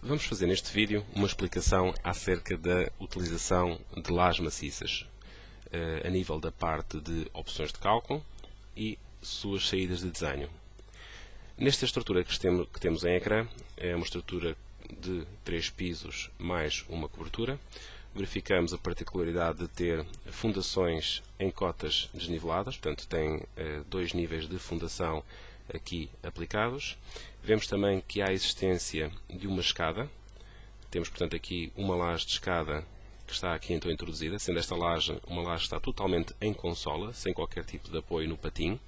Vamos fazer neste vídeo uma explicação acerca da utilização de lajes maciças a nível da parte de opções de cálculo e suas saídas de desenho. Nesta estrutura que temos em ecrã, é uma estrutura de 3 pisos mais uma cobertura. Verificamos a particularidade de ter fundações em cotas desniveladas, portanto tem 2 níveis de fundação aqui aplicados. Vemos também que há a existência de uma escada. Temos, portanto, aqui uma laje de escada que está aqui então introduzida, sendo esta laje uma laje que está totalmente em consola, sem qualquer tipo de apoio no patim.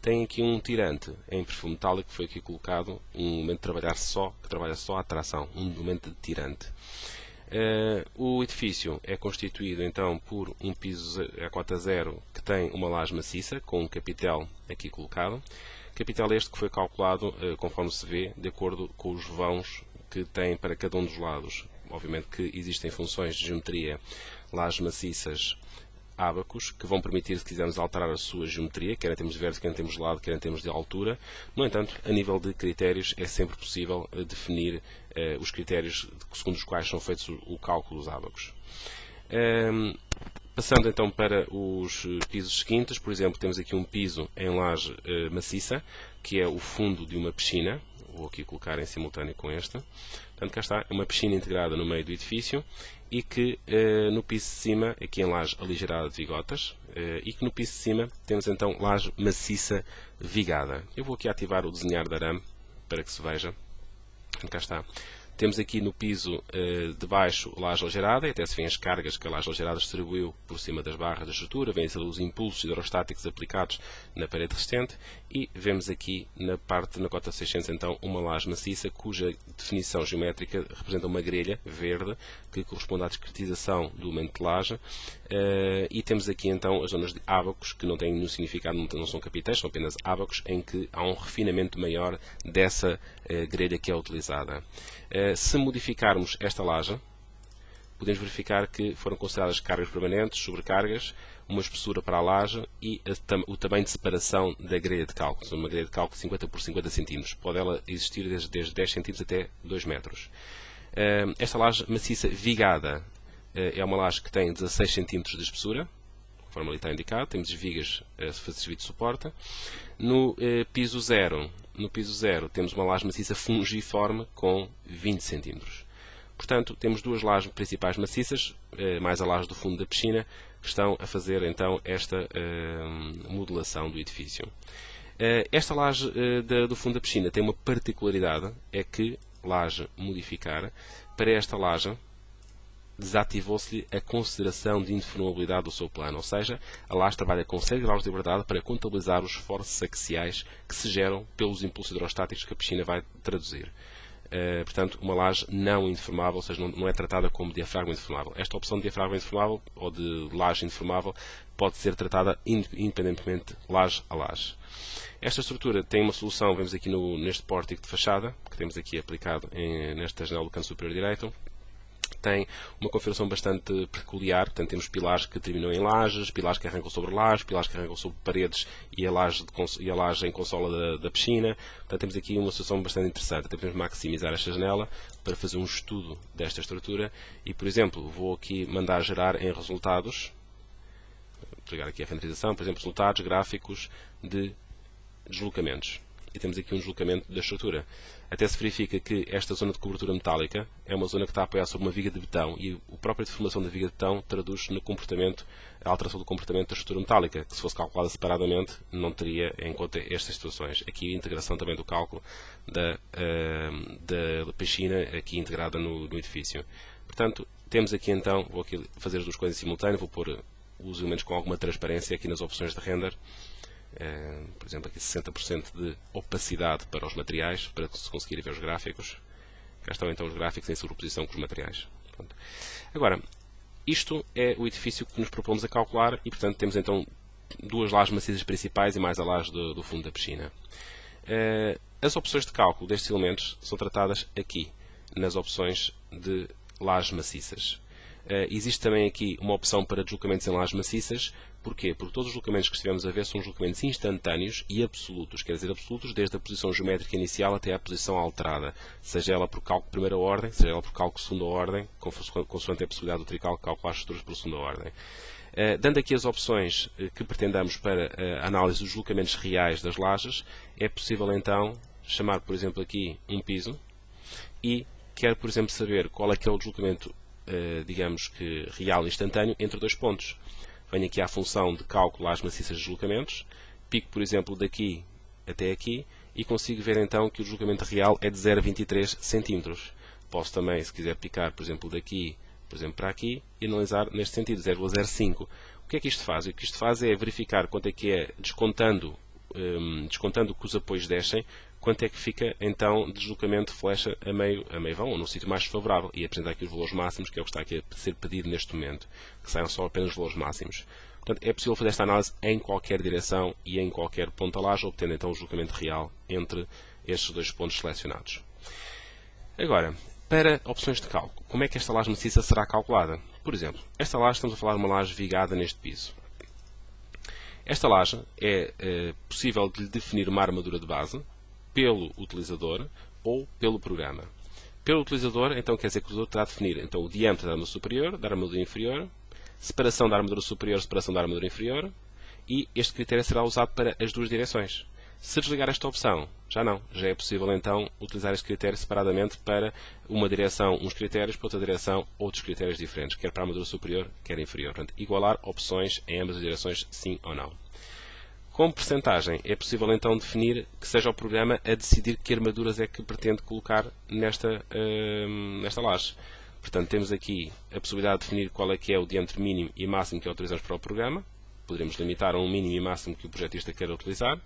Tem aqui um tirante em perfil metálico que foi aqui colocado, um elemento que trabalha só a tração, um elemento de tirante. O edifício é constituído então por um piso a cota zero que tem uma laje maciça com um capitel aqui colocado. Capitel este que foi calculado, conforme se vê, de acordo com os vãos que tem para cada um dos lados. Obviamente que existem funções de geometria, lajes maciças, ábacos, que vão permitir, se quisermos, alterar a sua geometria, quer em termos de vértice, quer em termos de lado, quer em termos de altura. No entanto, a nível de critérios, é sempre possível definir os critérios segundo os quais são feitos o cálculo dos ábacos. Passando então para os pisos seguintes, por exemplo, temos aqui um piso em laje maciça, que é o fundo de uma piscina. Vou aqui colocar em simultâneo com esta. Portanto, cá está, uma piscina integrada no meio do edifício e que no piso de cima, aqui em laje aligerada de vigotas, e que no piso de cima temos então laje maciça vigada. Eu vou aqui ativar o desenhar de arame para que se veja. Portanto, cá está. Temos aqui no piso de baixo laje aligerada, e até se vêem as cargas que a laje aligerada distribuiu por cima das barras da estrutura, vêm-se os impulsos hidrostáticos aplicados na parede resistente, e vemos aqui na cota 600 então uma laje maciça, cuja definição geométrica representa uma grelha verde, que corresponde à discretização do elemento de laje, e temos aqui então as zonas de ábacos, que não têm nenhum significado, não são capitéis, são apenas ábacos, em que há um refinamento maior dessa grelha que é utilizada. Se modificarmos esta laje, podemos verificar que foram consideradas cargas permanentes, sobrecargas, uma espessura para a laje e o tamanho de separação da grelha de cálculo. Uma grelha de cálculo de 50 por 50 cm. Pode ela existir desde 10 cm até 2 metros. Esta laje maciça vigada é uma laje que tem 16 cm de espessura, conforme ali está indicado. Temos as vigas a servir de suporte. No piso zero temos uma laje maciça fungiforme com 20 cm. Portanto, temos duas lajes principais maciças, mais a laje do fundo da piscina, que estão a fazer então esta modelação do edifício. Esta laje do fundo da piscina tem uma particularidade, é que, laje modificar, para esta laje desativou-se-lhe a consideração de indeformabilidade do seu plano, ou seja, a laje trabalha com 6 graus de liberdade para contabilizar os esforços axiais que se geram pelos impulsos hidrostáticos que a piscina vai traduzir. Portanto, uma laje não indeformável, ou seja, não é tratada como diafragma indeformável. Esta opção de diafragma indeformável ou de laje indeformável pode ser tratada independentemente laje a laje. Esta estrutura tem uma solução, vemos aqui neste pórtico de fachada, que temos aqui aplicado nesta janela do canto superior direito. Tem uma configuração bastante peculiar, portanto temos pilares que terminam em lajes, pilares que arrancam sobre lajes, pilares que arrancam sobre paredes e a laje em consola da piscina. Portanto temos aqui uma situação bastante interessante. Até podemos maximizar esta janela para fazer um estudo desta estrutura e, por exemplo, vou aqui mandar gerar em resultados, vou pegar aqui a renderização, por exemplo, resultados gráficos de deslocamentos. E temos aqui um deslocamento da estrutura. Até se verifica que esta zona de cobertura metálica é uma zona que está apoiada sobre uma viga de betão e a própria deformação da viga de betão traduz no comportamento, a alteração do comportamento da estrutura metálica, que se fosse calculada separadamente não teria em conta estas situações. Aqui a integração também do cálculo da piscina aqui integrada no edifício. Portanto, temos aqui então, vou aqui fazer as duas coisas em simultâneo, vou pôr os elementos com alguma transparência aqui nas opções de render. Por exemplo, aqui 60% de opacidade para os materiais, para se conseguir ver os gráficos. Cá estão então os gráficos em sobreposição com os materiais. Pronto. Agora, isto é o edifício que nos propomos a calcular e, portanto, temos então duas lajes maciças principais e mais a laje do fundo da piscina. As opções de cálculo destes elementos são tratadas aqui, nas opções de lajes maciças. Existe também aqui uma opção para deslocamentos em lajes maciças. Porquê? Porque todos os deslocamentos que estivemos a ver são deslocamentos instantâneos e absolutos, quer dizer, absolutos desde a posição geométrica inicial até à posição alterada, seja ela por cálculo de primeira ordem, seja ela por cálculo de segunda ordem, consoante a possibilidade do tricálculo calcular as estruturas por segunda ordem. Dando aqui as opções que pretendamos para a análise dos deslocamentos reais das lajes, é possível então chamar, por exemplo, aqui um piso e quero, por exemplo, saber qual é que é o deslocamento, digamos que real instantâneo entre dois pontos. Venho aqui à função de cálculo às maciças de deslocamentos, pico, por exemplo, daqui até aqui e consigo ver então que o deslocamento real é de 0,23 cm. Posso também, se quiser, picar, por exemplo, daqui, por exemplo, para aqui e analisar neste sentido, 0,05. O que é que isto faz? O que isto faz é verificar quanto é que é, descontando que os apoios descem, quanto é que fica então de deslocamento de flecha a meio vão, ou num sítio mais favorável, e apresentar aqui os valores máximos, que é o que está aqui a ser pedido neste momento, que saiam só apenas os valores máximos. Portanto, é possível fazer esta análise em qualquer direção e em qualquer ponto da laje, obtendo então o deslocamento real entre estes dois pontos selecionados. Agora, para opções de cálculo, como é que esta laje maciça será calculada? Por exemplo, esta laje, estamos a falar de uma laje vigada neste piso. Esta laje é possível de lhe definir uma armadura de base pelo utilizador ou pelo programa. Pelo utilizador, então quer dizer que o utilizador terá de definir então, o diâmetro da armadura superior, da armadura inferior, separação da armadura superior, separação da armadura inferior, e este critério será usado para as duas direções. Se desligar esta opção, já não. Já é possível então utilizar este critério separadamente para uma direção uns critérios, para outra direção outros critérios diferentes, quer para a armadura superior, quer inferior. Portanto, igualar opções em ambas as direções, sim ou não. Como percentagem, é possível então definir que seja o programa a decidir que armaduras é que pretende colocar nesta laje. Portanto, temos aqui a possibilidade de definir qual é que é o diâmetro mínimo e máximo que autorizamos para o programa. Poderemos limitar a um mínimo e máximo que o projetista queira utilizar.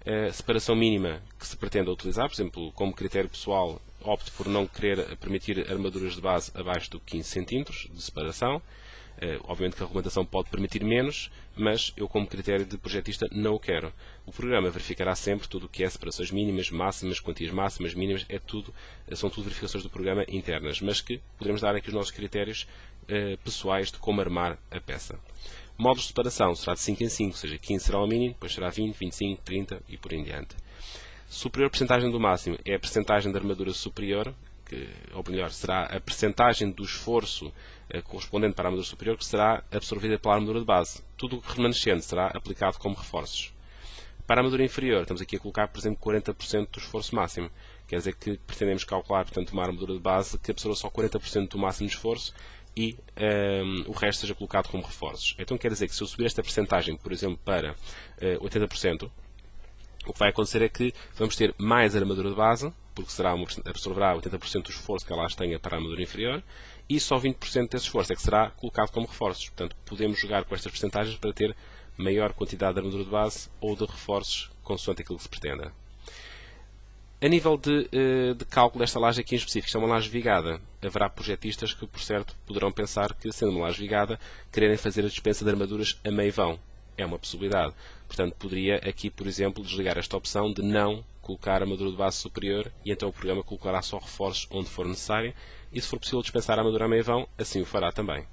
A separação mínima que se pretenda utilizar, por exemplo, como critério pessoal, opte por não querer permitir armaduras de base abaixo de 15 cm de separação. Obviamente que a regulamentação pode permitir menos, mas eu, como critério de projetista, não o quero. O programa verificará sempre tudo o que é separações mínimas, máximas, quantias máximas, mínimas, são tudo verificações do programa internas, mas que podemos dar aqui os nossos critérios pessoais de como armar a peça. Modos de separação será de 5 em 5, ou seja, 15 será o mínimo, depois será 20, 25, 30 e por em diante. Superior percentagem do máximo é a percentagem da armadura superior, ou melhor, será a percentagem do esforço correspondente para a armadura superior que será absorvida pela armadura de base. Tudo o remanescente será aplicado como reforços. Para a armadura inferior, estamos aqui a colocar, por exemplo, 40% do esforço máximo. Quer dizer que pretendemos calcular, portanto, uma armadura de base que absorva só 40% do máximo de esforço e o resto seja colocado como reforços. Então quer dizer que se eu subir esta percentagem, por exemplo, para 80%, o que vai acontecer é que vamos ter mais armadura de base, porque absorverá 80% do esforço que ela tenha para a armadura inferior, e só 20% desse esforço é que será colocado como reforços. Portanto, podemos jogar com estas percentagens para ter maior quantidade de armadura de base ou de reforços, consoante aquilo que se pretenda. A nível de cálculo desta laje aqui em específico, isto é uma laje vigada. Haverá projetistas que, por certo, poderão pensar que, sendo uma laje vigada, quererem fazer a dispensa de armaduras a meio vão. É uma possibilidade. Portanto, poderia aqui, por exemplo, desligar esta opção de não colocar a armadura de base superior e então o programa colocará só reforços onde for necessário e, se for possível dispensar a armadura a meio vão, assim o fará também.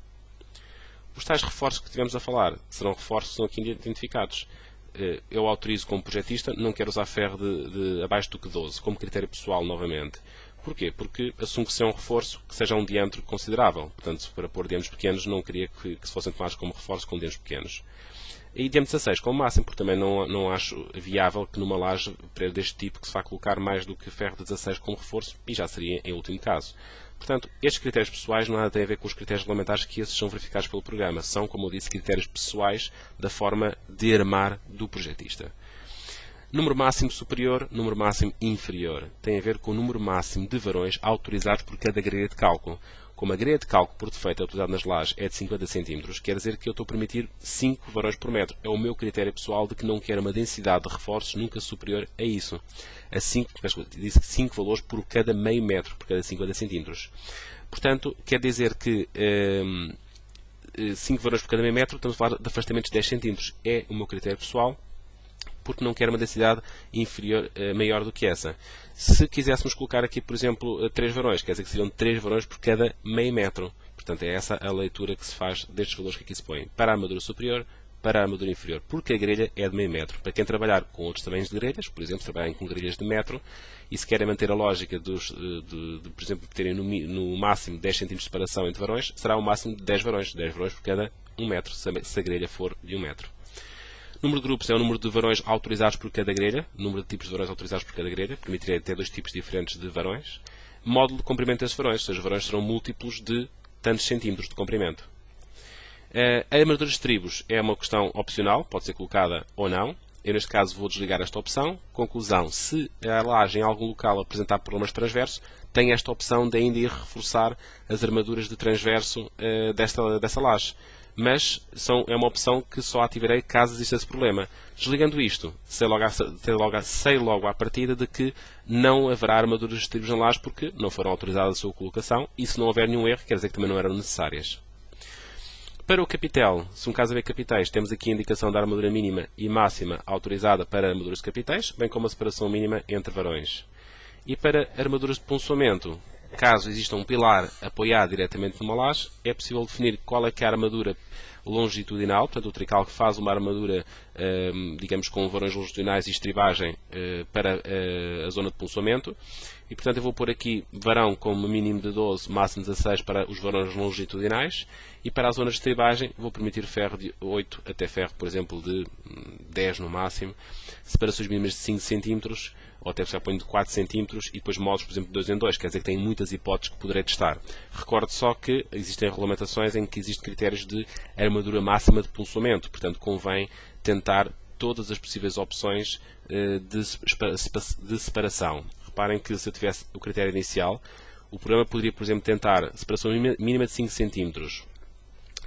Os tais reforços que tivemos a falar serão reforços que são aqui identificados. Eu autorizo como projetista, não quero usar ferro de abaixo do que 12, como critério pessoal novamente. Porquê? Porque assumo que se é um reforço que seja um diâmetro considerável. Portanto, para pôr diâmetros pequenos, não queria que se fossem tomados como reforços com diâmetros pequenos. E diâmetro 16 como máximo, porque também não acho viável que numa laje deste tipo que se vá colocar mais do que ferro de 16 como reforço, e já seria em último caso. Portanto, estes critérios pessoais não nada têm a ver com os critérios regulamentares, que esses são verificados pelo programa. São, como eu disse, critérios pessoais da forma de armar do projetista. Número máximo superior, número máximo inferior. Tem a ver com o número máximo de varões autorizados por cada grelha de cálculo. Como a grelha de cálculo por defeito utilizada nas lajes é de 50 cm, quer dizer que eu estou a permitir 5 varões por metro. É o meu critério pessoal de que não quero uma densidade de reforços nunca superior a isso. A 5 valores por cada meio metro, por cada 50 cm. Portanto, quer dizer que 5 varões por cada meio metro, estamos a falar de afastamentos de 10 cm. É o meu critério pessoal, porque não quero uma densidade maior do que essa. Se quiséssemos colocar aqui, por exemplo, 3 varões, quer dizer que seriam 3 varões por cada meio metro. Portanto, é essa a leitura que se faz destes valores que aqui se põem. Para a armadura superior, para a armadura inferior, porque a grelha é de meio metro. Para quem trabalhar com outros tamanhos de grelhas, por exemplo, se trabalharem com grelhas de metro, e se querem manter a lógica de por exemplo, terem no máximo 10 cm de separação entre varões, será o máximo de 10 varões por cada 1 metro, se a grelha for de 1 metro. Número de grupos é o número de varões autorizados por cada grelha, número de tipos de varões autorizados por cada grelha, permitiria ter 2 tipos diferentes de varões. Módulo de comprimento desses varões, ou seja, os varões serão múltiplos de tantos centímetros de comprimento. A armadura de estribos é uma questão opcional, pode ser colocada ou não. Eu, neste caso, vou desligar esta opção. Conclusão, se a laje em algum local apresentar problemas de transverso, tem esta opção de ainda ir reforçar as armaduras de transverso dessa laje. Mas é uma opção que só ativarei caso exista esse problema. Desligando isto, sei logo à partida de que não haverá armaduras de estribos na laje porque não foram autorizadas a sua colocação e se não houver nenhum erro, quer dizer que também não eram necessárias. Para o capitel, se um caso haver capitéis, temos aqui a indicação da armadura mínima e máxima autorizada para armaduras de capitéis, bem como a separação mínima entre varões. E para armaduras de ponçoamento, caso exista um pilar apoiado diretamente numa laje, é possível definir qual é que é a armadura longitudinal, portanto o trical que faz uma armadura, digamos, com varões longitudinais e estribagem para a zona de ponçoamento. E, portanto, eu vou pôr aqui varão como mínimo de 12, máximo de 16 para os varões longitudinais. E para as zonas de estribagem, vou permitir ferro de 8 até ferro, por exemplo, de 10 no máximo. Separações mínimas de 5 cm, ou até já ponho de 4 cm, e depois módulos, por exemplo, de 2 em 2. Quer dizer que tem muitas hipóteses que poderei testar. Recordo só que existem regulamentações em que existem critérios de armadura máxima de ponçoamento. Portanto, convém tentar todas as possíveis opções de separação. Reparem que se eu tivesse o critério inicial, o programa poderia, por exemplo, tentar separação mínima de 5 cm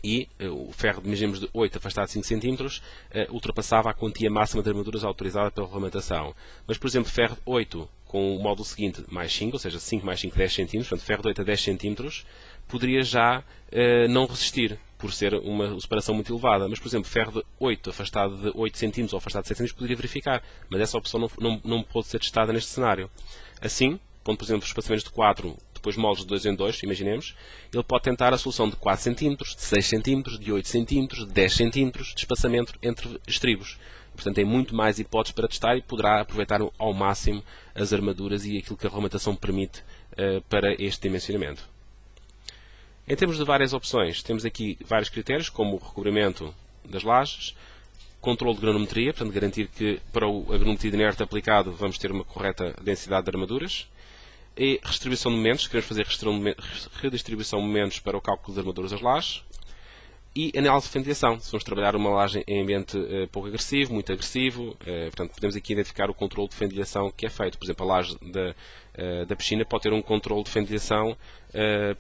e o ferro, imaginemos, de 8 afastado de 5 cm, ultrapassava a quantia máxima de armaduras autorizada pela regulamentação. Mas, por exemplo, ferro de 8 com o módulo seguinte mais 5, ou seja, 5 mais 5, 10 cm, portanto, ferro de 8 a 10 cm, poderia já não resistir, por ser uma separação muito elevada. Mas, por exemplo, ferro de 8 afastado de 8 cm ou afastado de 7 cm poderia verificar, mas essa opção não pode ser testada neste cenário. Assim, quando, por exemplo, espaçamentos de 4, depois moldes de 2 em 2, imaginemos, ele pode tentar a solução de 4 cm, de 6 cm, de 8 cm, de 10 cm de espaçamento entre estribos. Portanto, tem muito mais hipóteses para testar e poderá aproveitar ao máximo as armaduras e aquilo que a regulamentação permite para este dimensionamento. Em termos de várias opções, temos aqui vários critérios, como o recobrimento das lajes, controle de granumetria, portanto, garantir que para a granumetria inerte aplicado vamos ter uma correta densidade de armaduras, e redistribuição de momentos, queremos fazer redistribuição de momentos para o cálculo das armaduras das lajes, e análise de ventilação, se vamos trabalhar uma laje em ambiente pouco agressivo, muito agressivo, portanto, podemos aqui identificar o controle de ventilação que é feito. Por exemplo, a laje da piscina pode ter um controle de ventilação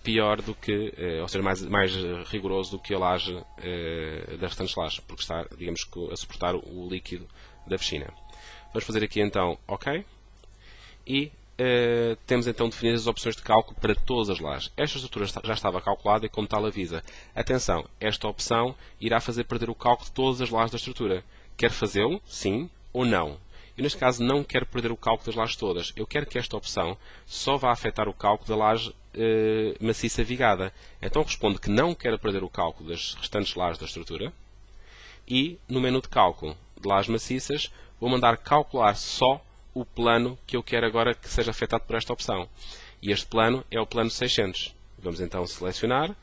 pior do que, ou seja, mais rigoroso do que a laje das restantes lajes, porque está, digamos, a suportar o líquido da piscina. Vamos fazer aqui então OK. E temos então definidas as opções de cálculo para todas as lajes. Esta estrutura já estava calculada e como tal avisa. Atenção, esta opção irá fazer perder o cálculo de todas as lajes da estrutura. Quer fazê-lo? Sim ou não? Eu neste caso não quero perder o cálculo das lajes todas. Eu quero que esta opção só vá afetar o cálculo da laje maciça vigada. Então respondo que não quero perder o cálculo das restantes lajes da estrutura. E no menu de cálculo de lajes maciças vou mandar calcular só o plano que eu quero agora que seja afetado por esta opção. E este plano é o plano 600. Vamos então selecionar.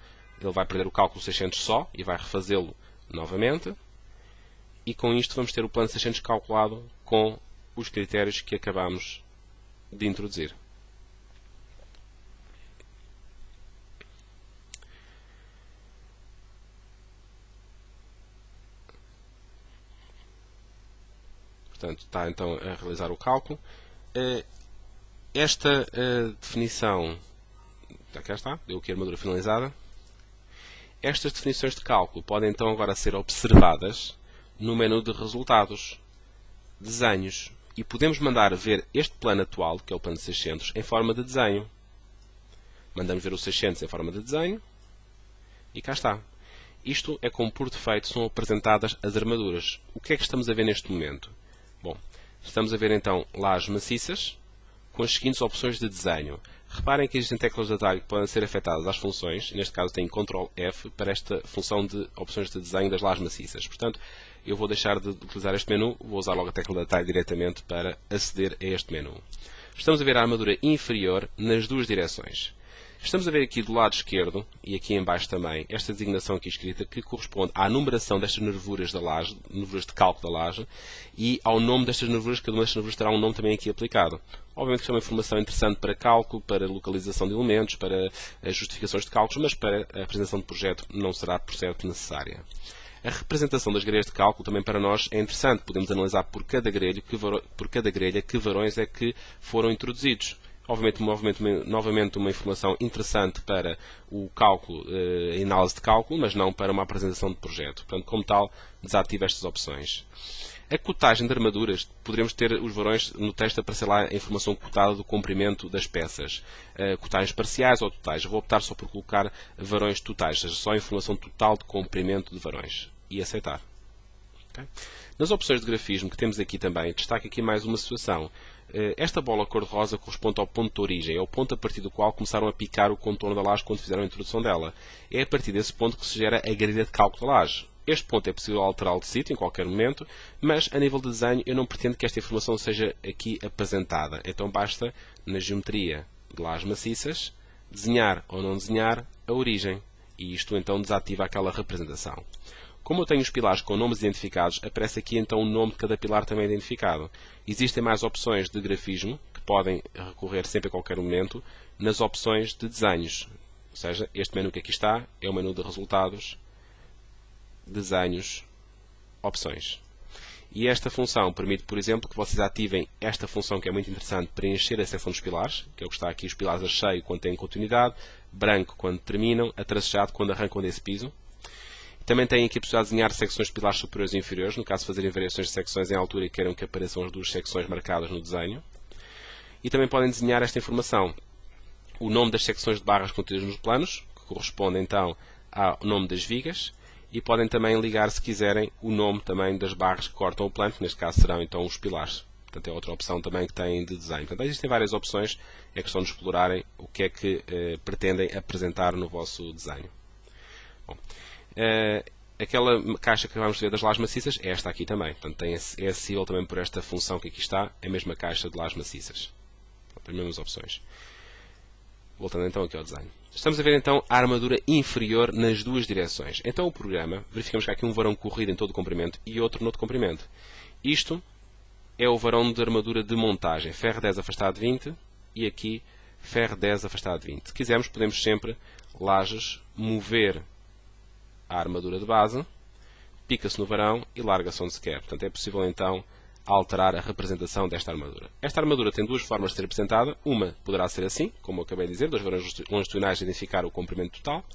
Ele vai perder o cálculo 600 só e vai refazê-lo novamente. E com isto vamos ter o plano 600 calculado com os critérios que acabamos de introduzir. Portanto, está então a realizar o cálculo. Esta definição, cá está, deu aqui a armadura finalizada. Estas definições de cálculo podem então agora ser observadas no menu de resultados, desenhos, e podemos mandar ver este plano atual, que é o plano 600, em forma de desenho. Mandamos ver o 600 em forma de desenho, e cá está. Isto é como por defeito são apresentadas as armaduras. O que é que estamos a ver neste momento? Bom, estamos a ver então lajes maciças, com as seguintes opções de desenho. Reparem que existem teclas de atalho que podem ser afetadas às funções. Neste caso tenho Ctrl F para esta função de opções de desenho das lajes maciças. Portanto, eu vou deixar de utilizar este menu, vou usar logo a tecla de atalho diretamente para aceder a este menu. Estamos a ver a armadura inferior nas duas direções. Estamos a ver aqui do lado esquerdo, e aqui em baixo também, esta designação aqui escrita, que corresponde à numeração destas nervuras da laje, nervuras de cálculo da laje, e ao nome destas nervuras. Cada uma destas nervuras terá um nome também aqui aplicado. Obviamente que é uma informação interessante para cálculo, para localização de elementos, para as justificações de cálculos, mas para a apresentação de projeto não será, por certo, necessária. A representação das grelhas de cálculo também para nós é interessante. Podemos analisar por cada grelha que varões é que foram introduzidos. Obviamente, novamente uma informação interessante para o cálculo, a análise de cálculo, mas não para uma apresentação de projeto. Portanto, como tal, desativa estas opções. A cotagem de armaduras, poderemos ter os varões no texto aparecer lá a informação cotada do comprimento das peças. Cotagens parciais ou totais. Eu vou optar só por colocar varões totais, ou seja, só a informação total de comprimento de varões. E aceitar. Okay? Nas opções de grafismo que temos aqui também, destaco aqui mais uma situação. Esta bola cor-de-rosa corresponde ao ponto de origem, é o ponto a partir do qual começaram a picar o contorno da laje quando fizeram a introdução dela. É a partir desse ponto que se gera a grelha de cálculo da laje. Este ponto é possível alterá-lo de sítio em qualquer momento, mas a nível de desenho eu não pretendo que esta informação seja aqui apresentada. Então basta, na geometria de lajes maciças, desenhar ou não desenhar a origem. E isto então desativa aquela representação. Como eu tenho os pilares com nomes identificados, aparece aqui então o nome de cada pilar também identificado. Existem mais opções de grafismo, que podem recorrer sempre a qualquer momento, nas opções de desenhos. Ou seja, este menu que aqui está é o menu de resultados, desenhos, opções. E esta função permite, por exemplo, que vocês ativem esta função que é muito interessante, preencher a seção dos pilares, que é o que está aqui, os pilares a cheio quando têm continuidade, branco quando terminam, atrasejado quando arrancam desse piso. Também têm aqui a possibilidade de desenhar secções de pilares superiores e inferiores, no caso de fazerem variações de secções em altura e queiram que apareçam as duas secções marcadas no desenho. E também podem desenhar esta informação. O nome das secções de barras contidas nos planos, que corresponde então ao nome das vigas, e podem também ligar, se quiserem, o nome também das barras que cortam o plano, que neste caso serão então os pilares. Portanto, é outra opção também que têm de desenho. Portanto, existem várias opções, é questão de explorarem o que é que pretendem apresentar no vosso desenho. Bom, aquela caixa que acabamos de ver das lajes maciças é esta aqui também. Portanto, é acessível também por esta função que aqui está, a mesma caixa de lajes maciças. Portanto, as mesmas opções. Voltando então aqui ao desenho. Estamos a ver então a armadura inferior nas duas direções. Então o programa, verificamos que há aqui um varão corrido em todo o comprimento e outro no outro comprimento. Isto é o varão de armadura de montagem. Ferro 10 afastado de 20 e aqui ferro 10 afastado de 20. Se quisermos, podemos sempre, lajes, mover a armadura de base, pica-se no varão e larga-se onde se quer. Portanto, é possível então alterar a representação desta armadura. Esta armadura tem duas formas de ser representada. Uma poderá ser assim, como eu acabei de dizer, dois varões longitudinais a identificar o comprimento total,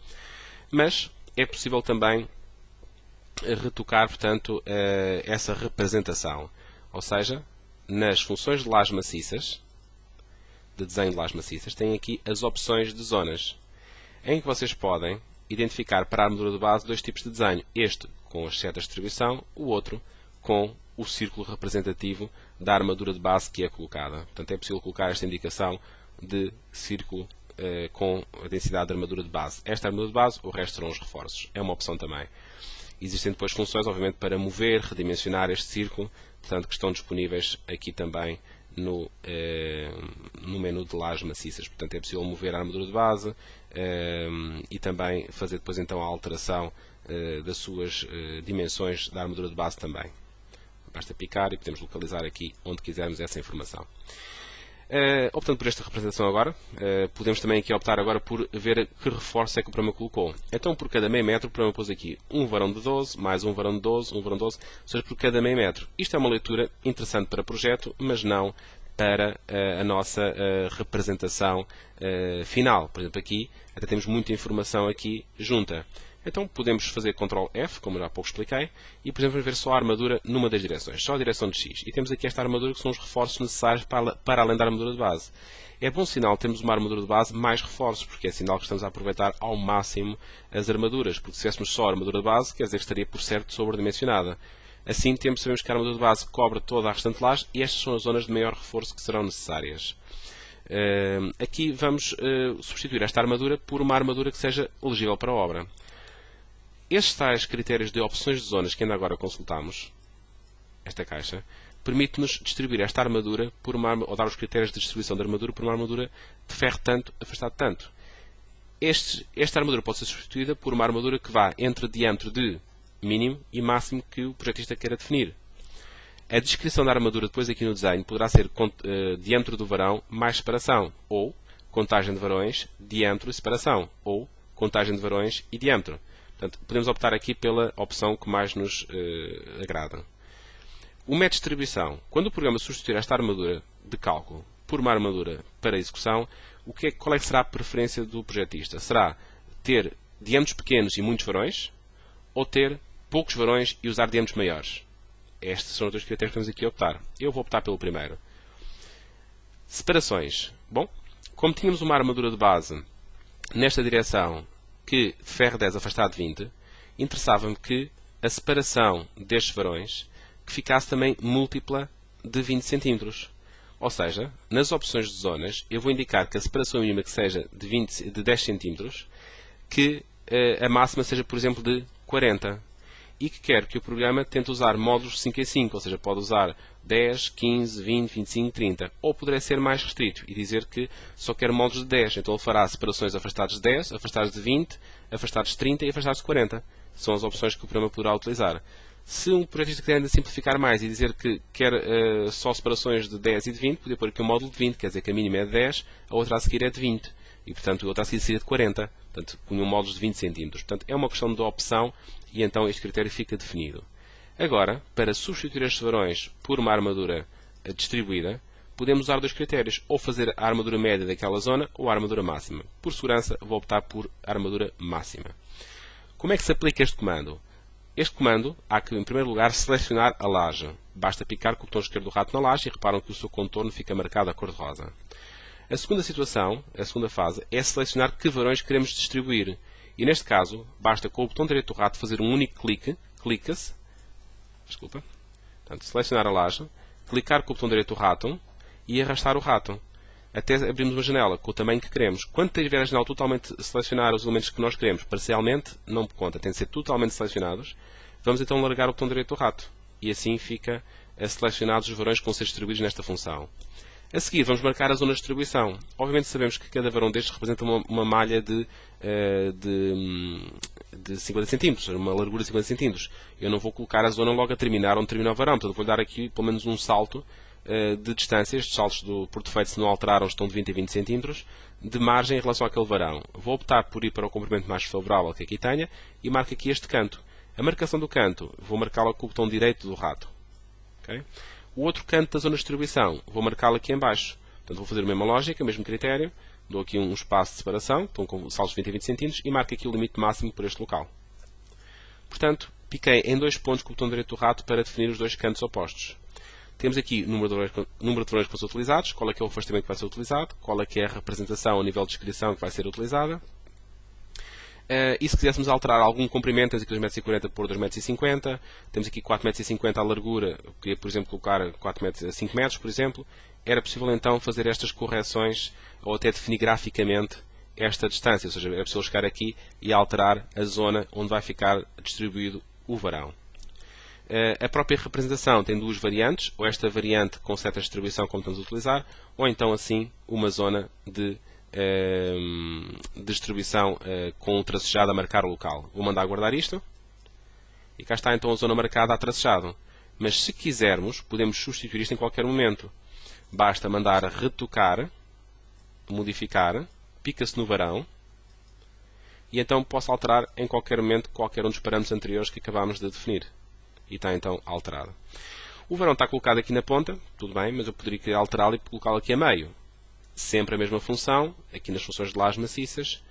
mas é possível também retocar, portanto, essa representação. Ou seja, nas funções de lajes maciças, de desenho de lajes maciças, tem aqui as opções de zonas, em que vocês podem identificar para a armadura de base dois tipos de desenho. Este com as setas de distribuição, o outro com o círculo representativo da armadura de base que é colocada. Portanto, é possível colocar esta indicação de círculo com a densidade de armadura de base. Esta armadura de base, o resto serão os reforços. É uma opção também. Existem depois funções, obviamente, para mover, redimensionar este círculo, portanto, que estão disponíveis aqui também no menu de lajes maciças. Portanto, é possível mover a armadura de base e também fazer depois então a alteração das suas dimensões da armadura de base também. Basta picar e podemos localizar aqui onde quisermos essa informação. Optando por esta representação agora, podemos também aqui optar agora por ver que reforço é que o programa colocou. Então, por cada meio metro, o programa pôs aqui um varão de 12, mais um varão de 12, um varão de 12, ou seja, por cada meio metro. Isto é uma leitura interessante para projeto, mas não para a nossa representação final. Por exemplo, aqui até temos muita informação aqui junta. Então podemos fazer Ctrl F, como já há pouco expliquei, e por exemplo ver só a armadura numa das direções, só a direção de X. E temos aqui esta armadura que são os reforços necessários para além da armadura de base. É bom sinal termos uma armadura de base mais reforços, porque é sinal que estamos a aproveitar ao máximo as armaduras, porque se tivéssemos só a armadura de base, quer dizer que estaria por certo sobredimensionada. Assim sabemos que a armadura de base cobre toda a restante laje e estas são as zonas de maior reforço que serão necessárias. Aqui vamos substituir esta armadura por uma armadura que seja elegível para a obra. Estes tais critérios de opções de zonas que ainda agora consultamos, esta caixa, permite-nos distribuir esta armadura ou dar os critérios de distribuição da armadura por uma armadura de ferro tanto, afastado tanto. Esta armadura pode ser substituída por uma armadura que vá entre diâmetro de mínimo e máximo que o projetista queira definir. A descrição da armadura depois aqui no desenho poderá ser diâmetro do varão mais separação, ou contagem de varões, diâmetro e separação, ou contagem de varões e diâmetro. Portanto, podemos optar aqui pela opção que mais nos agrada. O método de distribuição. Quando o programa substituir esta armadura de cálculo por uma armadura para execução, qual é que será a preferência do projetista? Será ter diâmetros pequenos e muitos varões, ou ter poucos varões e usar diâmetros maiores? Estes são os dois critérios que temos aqui a optar. Eu vou optar pelo primeiro. Separações. Bom, como tínhamos uma armadura de base nesta direção que de ferro 10 afastado 20, interessava-me que a separação destes varões que ficasse também múltipla de 20 cm. Ou seja, nas opções de zonas, eu vou indicar que a separação mínima que seja de 10 cm, que a máxima seja, por exemplo, de 40 e que quero que o programa tente usar módulos 5 em 5, ou seja, pode usar 10, 15, 20, 25, 30. Ou poderá ser mais restrito e dizer que só quer módulos de 10. Então ele fará separações afastados de 10, afastados de 20, afastados de 30 e afastados de 40. São as opções que o programa poderá utilizar. Se um projetista quiser ainda simplificar mais e dizer que quer só separações de 10 e de 20, podia pôr aqui um módulo de 20, quer dizer que a mínima é de 10, a outra a seguir é de 20. E, portanto, a outra a seguir seria de 40. Portanto, punham módulos de 20 cm. Portanto, é uma questão de opção e então este critério fica definido. Agora, para substituir estes varões por uma armadura distribuída, podemos usar dois critérios, ou fazer a armadura média daquela zona ou a armadura máxima. Por segurança, vou optar por armadura máxima. Como é que se aplica este comando? Este comando, há que, em primeiro lugar, selecionar a laje. Basta picar com o botão esquerdo do rato na laje e reparam que o seu contorno fica marcado a cor de rosa. A segunda situação, a segunda fase, é selecionar que varões queremos distribuir. E neste caso, basta com o botão direito do rato fazer um único clique, clica-se, portanto, selecionar a laje, clicar com o botão direito do rato e arrastar o rato, até abrirmos uma janela com o tamanho que queremos. Quando tiver a janela totalmente selecionar os elementos que nós queremos, parcialmente, não conta, tem de ser totalmente selecionados, vamos então largar o botão direito do rato, e assim fica selecionados os varões que vão ser distribuídos nesta função. A seguir, vamos marcar a zona de distribuição. Obviamente sabemos que cada varão destes representa uma malha de 50 cm, uma largura de 50 cm. Eu não vou colocar a zona logo a terminar onde termina o varão, portanto vou dar aqui pelo menos um salto de distância. Estes saltos, por defeito, se não alteraram, estão de 20 a 20 cm, de margem em relação àquele varão. Vou optar por ir para o comprimento mais favorável que aqui tenha e marco aqui este canto. A marcação do canto, vou marcá-la com o botão direito do rato. Okay? O outro canto da zona de distribuição, vou marcá-lo aqui em baixo. Portanto, vou fazer a mesma lógica, o mesmo critério. Dou aqui um espaço de separação, então com saltos de 20 a 20 cm, e marco aqui o limite máximo por este local. Portanto, piquei em dois pontos com o botão direito do rato para definir os dois cantos opostos. Temos aqui o número de varões que vão ser utilizados, qual é que é o afastamento que vai ser utilizado, qual é que é a representação ao nível de descrição que vai ser utilizada. E se quiséssemos alterar algum comprimento, temos aqui 2,40 m por 2,50 m, temos aqui 4,50 m a largura, eu queria, por exemplo, colocar 5 metros, por exemplo, era possível então fazer estas correções ou até definir graficamente esta distância, ou seja, é possível chegar aqui e alterar a zona onde vai ficar distribuído o varão. A própria representação tem duas variantes, ou esta variante com seta de distribuição como estamos a utilizar, ou então assim uma zona de distribuição com um tracejado a marcar o local. Vou mandar guardar isto e cá está então a zona marcada a tracejado. Mas se quisermos, podemos substituir isto em qualquer momento. Basta mandar retocar, modificar, pica-se no varão e então posso alterar em qualquer momento qualquer um dos parâmetros anteriores que acabámos de definir. E está então alterado. O varão está colocado aqui na ponta, tudo bem, mas eu poderia alterá-lo e colocá-lo aqui a meio. Sempre a mesma função, aqui nas funções de lajes maciças,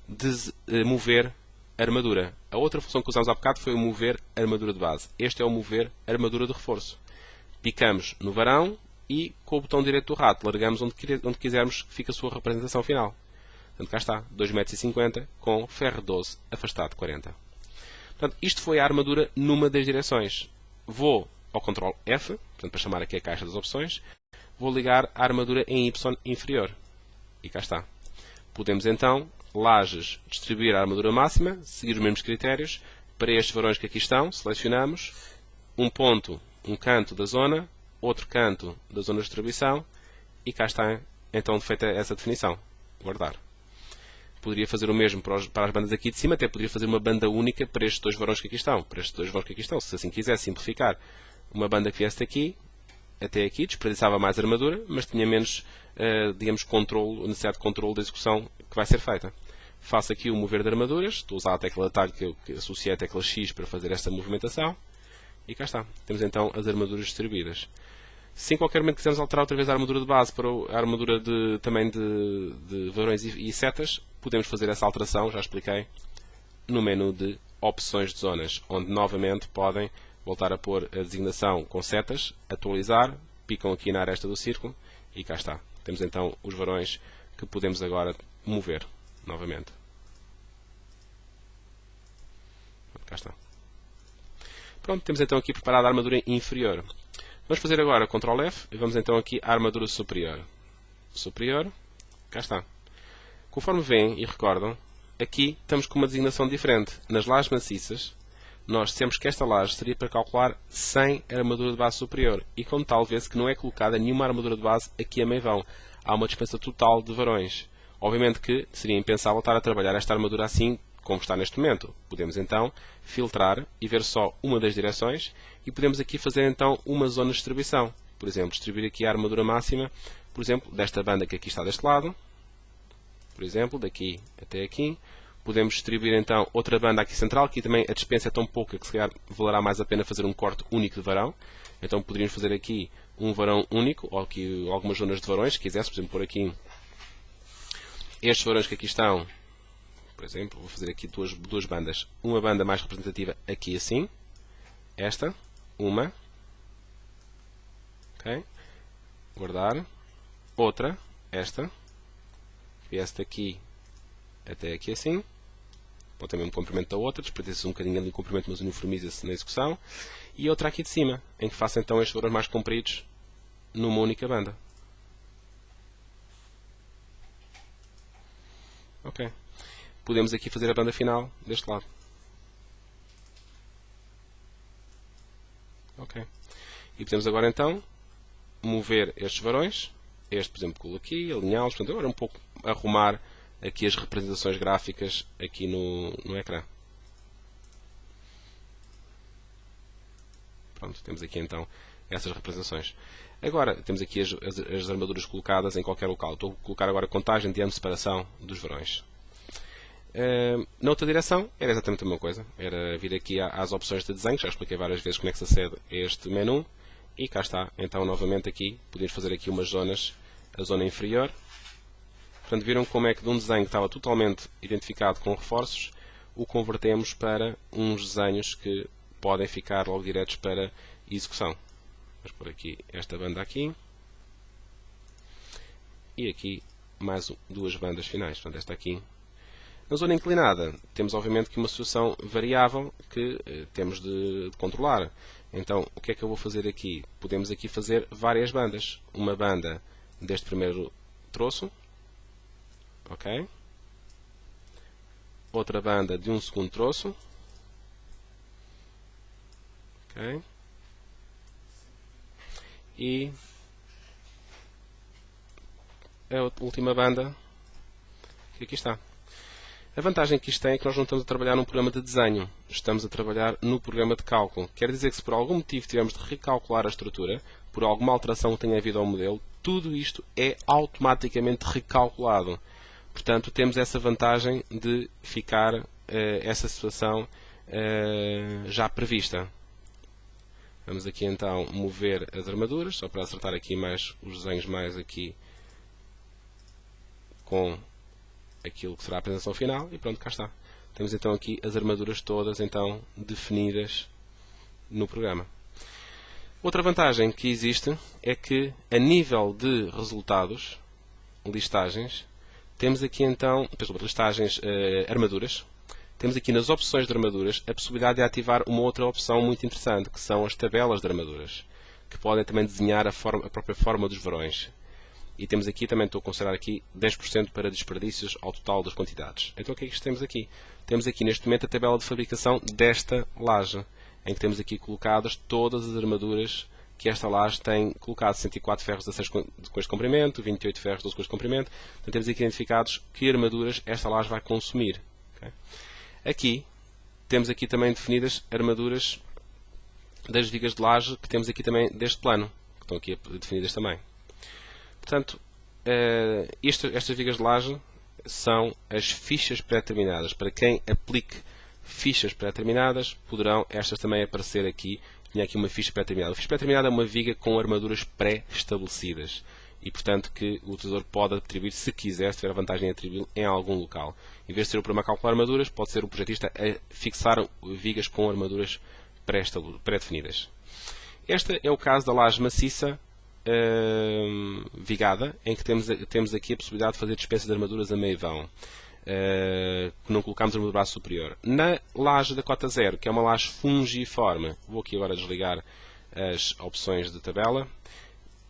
de mover a armadura. A outra função que usámos há bocado foi o mover a armadura de base. Este é o mover a armadura de reforço. Picamos no varão e com o botão direito do rato largamos onde quisermos que fique a sua representação final. Portanto, cá está, 2,50 m com ferro 12 afastado de 40. Portanto, isto foi a armadura numa das direções. Vou ao Ctrl F, portanto, para chamar aqui a caixa das opções, vou ligar a armadura em Y inferior. E cá está. Podemos então, lajes, distribuir a armadura máxima, seguir os mesmos critérios. Para estes varões que aqui estão, selecionamos um ponto, um canto da zona, outro canto da zona de distribuição, e cá está então feita essa definição. Guardar. Poderia fazer o mesmo para as bandas aqui de cima, até poderia fazer uma banda única para estes dois varões que aqui estão. Para estes dois varões que aqui estão, se assim quiser simplificar, uma banda que viesse daqui até aqui, desperdiçava mais armadura, mas tinha menos, digamos, necessidade de controle da execução que vai ser feita. Faço aqui o mover de armaduras, estou a usar a tecla de atalho que associei a tecla X para fazer esta movimentação, e cá está. Temos então as armaduras distribuídas. Se em qualquer momento quisermos alterar outra vez a armadura de base para a armadura também de varões e setas, podemos fazer essa alteração, já expliquei, no menu de opções de zonas, onde novamente podem voltar a pôr a designação com setas, atualizar, picam aqui na aresta do círculo e cá está. Temos então os varões que podemos agora mover novamente. Cá está. Pronto, temos então aqui preparada a armadura inferior. Vamos fazer agora Ctrl F e vamos então aqui à armadura superior. Superior, cá está. Conforme veem e recordam, aqui estamos com uma designação diferente. Nas lajes maciças, nós dissemos que esta laje seria para calcular sem armadura de base superior. E como tal, vê-se que não é colocada nenhuma armadura de base aqui a meio vão. Há uma dispensa total de varões. Obviamente que seria impensável estar a trabalhar esta armadura assim como está neste momento. Podemos então filtrar e ver só uma das direções e podemos aqui fazer então uma zona de distribuição. Por exemplo, distribuir aqui a armadura máxima, por exemplo, desta banda que aqui está deste lado. Por exemplo, daqui até aqui. Podemos distribuir então outra banda aqui central, que também a dispensa é tão pouca que se calhar valerá mais a pena fazer um corte único de varão. Então poderíamos fazer aqui um varão único, ou aqui algumas zonas de varões, se quisesse, por exemplo, pôr aqui estes varões que aqui estão. Por exemplo, vou fazer aqui duas bandas. Uma banda mais representativa aqui assim. Esta. Uma. Ok. Guardar. Outra. Esta. Viesse daqui até aqui assim. Pode ter o mesmo comprimento da outra. Desperdiça um bocadinho ali o comprimento, mas uniformiza-se na execução. E outra aqui de cima, em que faça então estes varões mais compridos numa única banda. Ok. Podemos aqui fazer a banda final deste lado. Ok. E podemos agora então mover estes varões. Este, por exemplo, colo aqui, alinhá-los. Portanto, agora um pouco arrumar aqui as representações gráficas aqui no ecrã. Pronto, temos aqui então essas representações. Agora, temos aqui as armaduras colocadas em qualquer local. Estou a colocar agora a contagem de ano de separação dos varões. Na outra direção era exatamente a mesma coisa, era vir aqui às opções de desenho, já expliquei várias vezes como é que se acede a este menu, e cá está, então novamente aqui, podemos fazer aqui umas zonas, a zona inferior. Portanto, viram como é que de um desenho que estava totalmente identificado com reforços, o convertemos para uns desenhos que podem ficar logo diretos para execução. Vamos pôr aqui esta banda aqui, e aqui mais duas bandas finais, portanto esta aqui. Na zona inclinada, temos obviamente que uma situação variável que temos de controlar. Então, o que é que eu vou fazer aqui? Podemos aqui fazer várias bandas. Uma banda deste primeiro troço. Ok? Outra banda de um segundo troço. Ok? E a última banda que aqui está. A vantagem que isto tem é que nós não estamos a trabalhar num programa de desenho, estamos a trabalhar no programa de cálculo. Quer dizer que se por algum motivo tivermos de recalcular a estrutura, por alguma alteração que tenha havido ao modelo, tudo isto é automaticamente recalculado. Portanto, temos essa vantagem de ficar essa situação já prevista. Vamos aqui então mover as armaduras, só para acertar aqui mais os desenhos mais aqui com aquilo que será a apresentação final, e pronto, cá está. Temos então aqui as armaduras todas então definidas no programa. Outra vantagem que existe é que a nível de resultados, listagens, temos aqui então, listagens, armaduras, temos aqui nas opções de armaduras a possibilidade de ativar uma outra opção muito interessante, que são as tabelas de armaduras, que podem também desenhar a própria forma dos varões. E temos aqui, também estou a considerar aqui 10% para desperdícios ao total das quantidades. Então o que é que temos aqui? Temos aqui neste momento a tabela de fabricação desta laje, em que temos aqui colocadas todas as armaduras que esta laje tem colocado. 64 ferros de 16 cois de comprimento, 28 ferros de 12 cois de comprimento. Então temos aqui identificados que armaduras esta laje vai consumir. Okay? Aqui, temos aqui também definidas armaduras das vigas de laje que temos aqui também deste plano, que estão aqui definidas também. Portanto, estas vigas de laje são as fichas pré-determinadas. Para quem aplique fichas pré-determinadas, poderão estas também aparecer aqui. Tinha aqui uma ficha pré-determinada. A ficha pré-determinada é uma viga com armaduras pré-estabelecidas e, portanto, que o utilizador pode atribuir, se quiser, se tiver a vantagem de atribuir em algum local. Em vez de ser o programa a calcular armaduras, pode ser o projetista a fixar vigas com armaduras pré-definidas. Este é o caso da laje maciça vigada, em que temos aqui a possibilidade de fazer dispensa de armaduras a meio vão. Que não colocamos armadura base superior. Na laje da cota 0, que é uma laje fungiforme, vou aqui agora desligar as opções de tabela.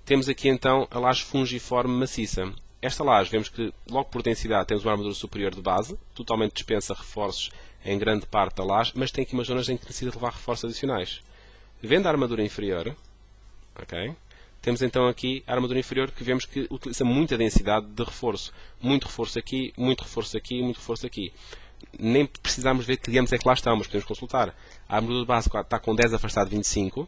Temos aqui então a laje fungiforme maciça. Esta laje, vemos que logo por densidade temos uma armadura superior de base, totalmente dispensa reforços em grande parte da laje, mas tem aqui umas zonas em que necessita de levar reforços adicionais. Vendo a armadura inferior, ok? Temos então aqui a armadura inferior que vemos que utiliza muita densidade de reforço. Muito reforço aqui, muito reforço aqui, muito reforço aqui. Nem precisamos ver que digamos é que lá estão, mas podemos consultar. A armadura de base está com 10 afastado de 25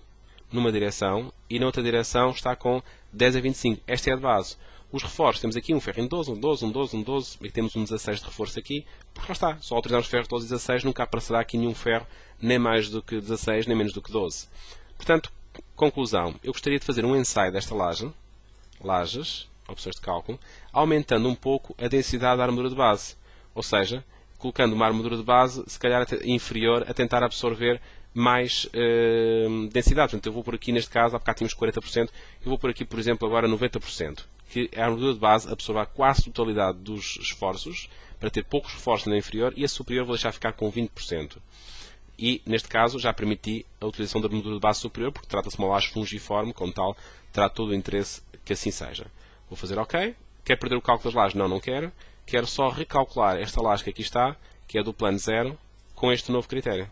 numa direção e na outra direção está com 10 a 25. Esta é a de base. Os reforços, temos aqui um ferro em 12, um 12, um 12, um 12, e temos um 16 de reforço aqui, porque lá está, só autorizamos ferros 12 e 16, nunca aparecerá aqui nenhum ferro, nem mais do que 16, nem menos do que 12. Portanto, conclusão, eu gostaria de fazer um ensaio desta lajes, opções de cálculo, aumentando um pouco a densidade da armadura de base. Ou seja, colocando uma armadura de base, se calhar inferior, a tentar absorver mais densidade. Portanto, eu vou por aqui, neste caso, há bocado tínhamos 40%, eu vou por aqui, por exemplo, agora 90%. Que a armadura de base absorva quase a totalidade dos esforços, para ter poucos reforços na inferior, e a superior vou deixar ficar com 20%. E, neste caso, já permiti a utilização da armadura de base superior, porque trata-se de uma laje fungiforme, como tal, terá todo o interesse que assim seja. Vou fazer OK. Quer perder o cálculo das lajes? Não, não quero. Quero só recalcular esta laje que aqui está, que é do plano 0, com este novo critério.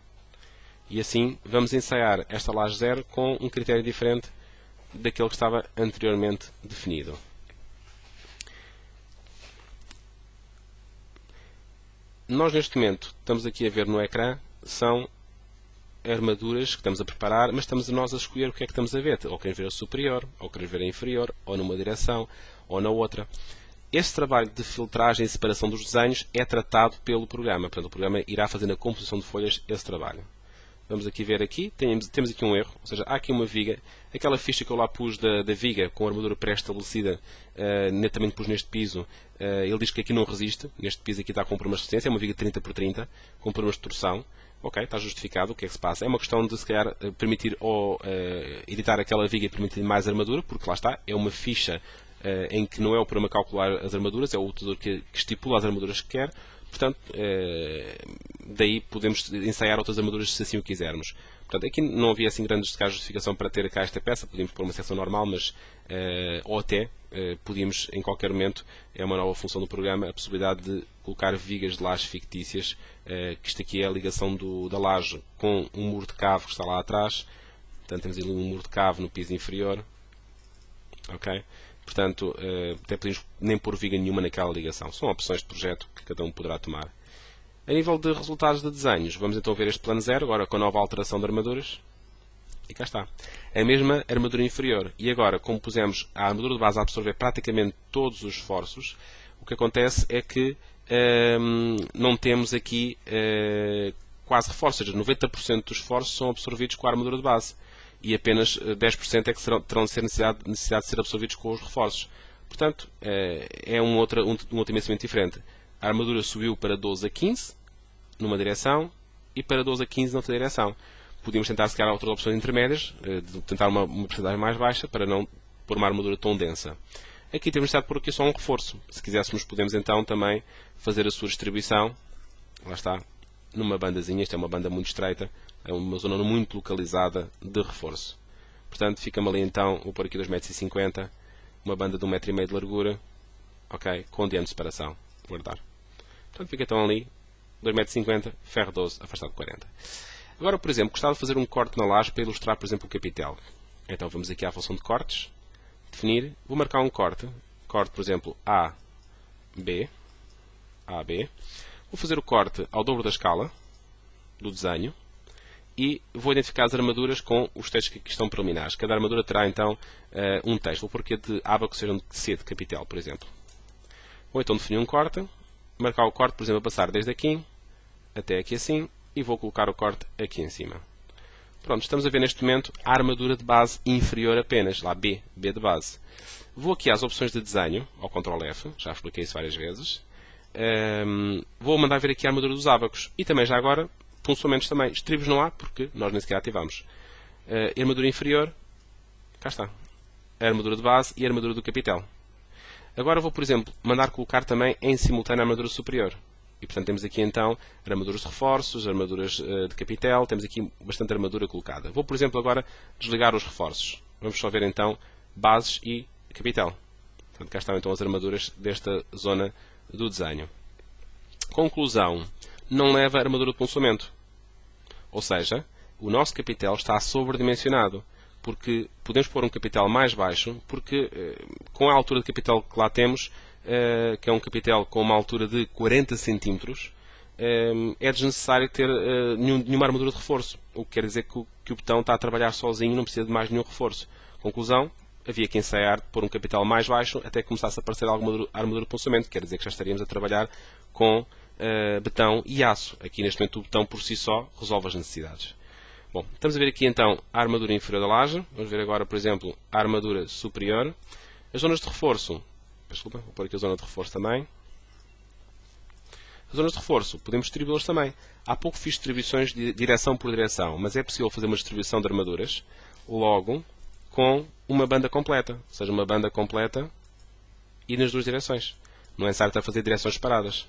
E assim, vamos ensaiar esta laje 0 com um critério diferente daquele que estava anteriormente definido. Nós, neste momento, estamos aqui a ver no ecrã, são armaduras que estamos a preparar, mas estamos nós a escolher o que é que estamos a ver. Ou queremos ver a superior, ou queremos ver a inferior, ou numa direção, ou na outra. Este trabalho de filtragem e separação dos desenhos é tratado pelo programa. Portanto, o programa irá fazer na composição de folhas esse trabalho. Vamos aqui ver aqui, temos aqui um erro, ou seja, há aqui uma viga, aquela ficha que eu lá pus da viga com a armadura pré-estabelecida, também pus neste piso, ele diz que aqui não resiste, neste piso aqui está com problemas de resistência, é uma viga 30 por 30, com problemas de torção. Ok, está justificado, o que é que se passa? É uma questão de, se calhar, permitir ou editar aquela viga e permitir mais armadura, porque lá está, é uma ficha em que não é o programa calcular as armaduras, é o utilizador que estipula as armaduras que quer. Portanto, daí podemos ensaiar outras armaduras se assim o quisermos. Portanto, aqui não havia assim grande justificação para ter cá esta peça, podíamos pôr uma seção normal, mas, ou até podíamos, em qualquer momento, é uma nova função do programa, a possibilidade de colocar vigas de laje fictícias, que isto aqui é a ligação da laje com um muro de cave que está lá atrás. Portanto, temos ali um muro de cave no piso inferior. Ok? Portanto, até podemos nem pôr viga nenhuma naquela ligação. São opções de projeto que cada um poderá tomar. A nível de resultados de desenhos, vamos então ver este plano 0, agora com a nova alteração de armaduras. E cá está. A mesma armadura inferior. E agora, como pusemos a armadura de base a absorver praticamente todos os esforços, o que acontece é que não temos aqui quase reforços. Ou seja, 90% dos esforços são absorvidos com a armadura de base. E apenas 10% é que terão necessidade de ser absorvidos com os reforços. Portanto, é um outro dimensão diferente. A armadura subiu para 12 a 15, numa direção, e para 12 a 15 noutra direção. Podíamos tentar, se calhar, outras opções intermédias, tentar uma porcentagem mais baixa, para não pôr uma armadura tão densa. Aqui temos necessidade de pôr aqui só um reforço. Se quiséssemos, podemos então também fazer a sua distribuição, lá está, numa bandazinha, esta é uma banda muito estreita, é uma zona muito localizada de reforço. Portanto, fica-me ali então, vou pôr aqui 2,50 m, uma banda de 1,5 m de largura, ok, com diâmetro de separação. Guardar. Portanto, fica então ali 2,50 m, ferro 12, afastado 40. Agora, por exemplo, gostava de fazer um corte na laje para ilustrar, por exemplo, o capitel. Então, vamos aqui à função de cortes, definir, vou marcar um corte, por exemplo, A, B, vou fazer o corte ao dobro da escala do desenho e vou identificar as armaduras com os textos que aqui estão preliminares. Cada armadura terá, então, um texto. Vou pôr aqui de ábaco, seja de C, de capitel, por exemplo. Vou então definir um corte, marcar o corte, por exemplo, a passar desde aqui até aqui assim, e vou colocar o corte aqui em cima. Pronto, estamos a ver neste momento a armadura de base inferior apenas, lá B de base. Vou aqui às opções de desenho, ao Ctrl F, já expliquei isso várias vezes. Vou mandar ver aqui a armadura dos ábacos, e também já agora, punçamentos também. Estribos não há, porque nós nem sequer ativamos. Armadura inferior, cá está. A armadura de base e a armadura do capitel. Agora vou, por exemplo, mandar colocar também em simultâneo a armadura superior. E, portanto, temos aqui, então, armaduras de reforços, armaduras de capitel, temos aqui bastante armadura colocada. Vou, por exemplo, agora desligar os reforços. Vamos só ver, então, bases e capitel. Portanto, cá estão, então, as armaduras desta zona do desenho. Conclusão. Não leva armadura de punçamento. Ou seja, o nosso capitel está sobredimensionado. Porque podemos pôr um capitel mais baixo, porque com a altura de capitel que lá temos, que é um capitel com uma altura de 40 cm, é desnecessário ter nenhuma armadura de reforço. O que quer dizer que o botão está a trabalhar sozinho e não precisa de mais nenhum reforço. Conclusão, havia que ensaiar pôr um capitel mais baixo até que começasse a aparecer alguma armadura de punçamento. Quer dizer que já estaríamos a trabalhar com betão e aço. Aqui neste momento o botão por si só resolve as necessidades. Bom, estamos a ver aqui então a armadura inferior da laje. Vamos ver agora, por exemplo, a armadura superior. As zonas de reforço. Desculpa, vou pôr aqui a zona de reforço também. As zonas de reforço, podemos distribuí-las também. Há pouco fiz distribuições de direção por direção, mas é possível fazer uma distribuição de armaduras logo com uma banda completa. Ou seja, uma banda completa e nas duas direções. Não é necessário estar a fazer direções separadas.